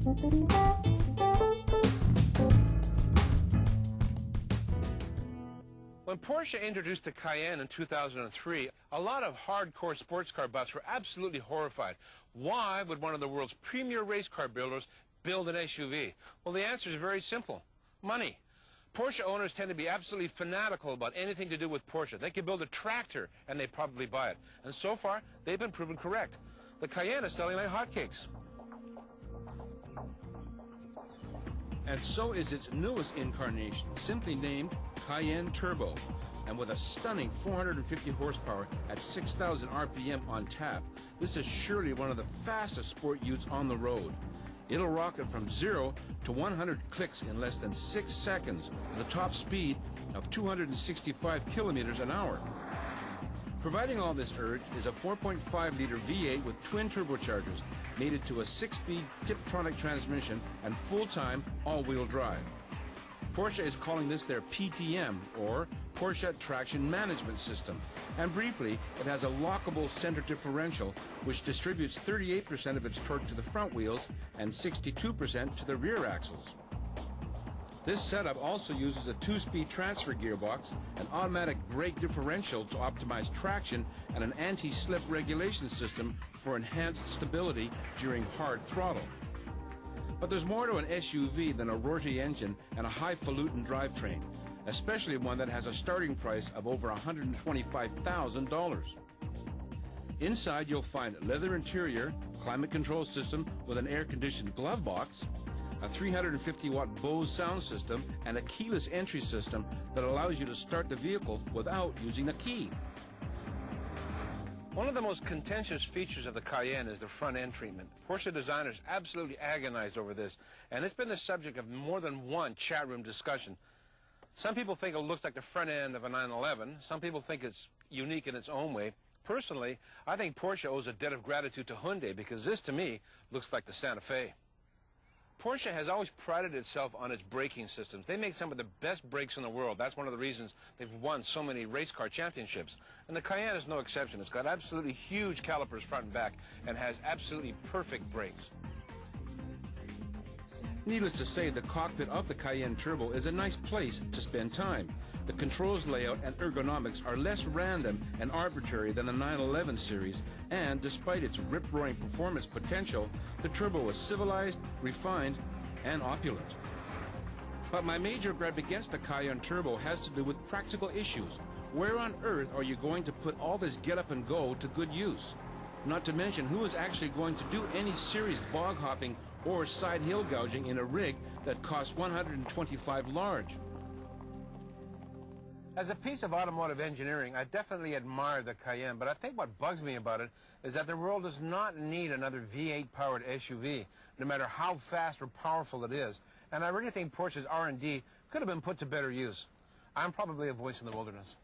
When Porsche introduced the Cayenne in 2003, a lot of hardcore sports car buffs were absolutely horrified. Why would one of the world's premier race car builders build an SUV? Well, the answer is very simple. Money. Porsche owners tend to be absolutely fanatical about anything to do with Porsche. They could build a tractor and they'd probably buy it. And so far, they've been proven correct. The Cayenne is selling like hotcakes. And so is its newest incarnation, simply named Cayenne Turbo. And with a stunning 450 horsepower at 6,000 RPM on tap, this is surely one of the fastest sport utes on the road. It'll rocket from 0 to 100 clicks in less than 6 seconds with a top speed of 265 kilometers an hour. Providing all this urge is a 4.5-liter V8 with twin turbochargers, mated to a 6-speed Tiptronic transmission and full-time all-wheel drive. Porsche is calling this their PTM, or Porsche Traction Management System. And briefly, it has a lockable center differential, which distributes 38% of its torque to the front wheels and 62% to the rear axles. This setup also uses a 2-speed transfer gearbox, an automatic brake differential to optimize traction, and an anti-slip regulation system for enhanced stability during hard throttle. But there's more to an SUV than a roarty engine and a highfalutin drivetrain, especially one that has a starting price of over $125,000. Inside you'll find leather interior, climate control system with an air-conditioned glove box, a 350-watt Bose sound system, and a keyless entry system that allows you to start the vehicle without using a key. One of the most contentious features of the Cayenne is the front end treatment. Porsche designers absolutely agonized over this, and it's been the subject of more than one chat room discussion. Some people think it looks like the front end of a 911. Some people think it's unique in its own way. Personally, I think Porsche owes a debt of gratitude to Hyundai because this, to me, looks like the Santa Fe. Porsche has always prided itself on its braking systems. They make some of the best brakes in the world. That's one of the reasons they've won so many race car championships. And the Cayenne is no exception. It's got absolutely huge calipers front and back and has absolutely perfect brakes. Needless to say, the cockpit of the Cayenne Turbo is a nice place to spend time. The controls layout and ergonomics are less random and arbitrary than the 911 series, and despite its rip-roaring performance potential, the Turbo is civilized, refined, and opulent. But my major gripe against the Cayenne Turbo has to do with practical issues. Where on earth are you going to put all this get up and go to good use? Not to mention, who is actually going to do any serious bog hopping or side hill gouging in a rig that costs $125 large? As a piece of automotive engineering, I definitely admire the Cayenne, but I think what bugs me about it is that the world does not need another V8-powered SUV, no matter how fast or powerful it is. And I really think Porsche's R&D could have been put to better use. I'm probably a voice in the wilderness.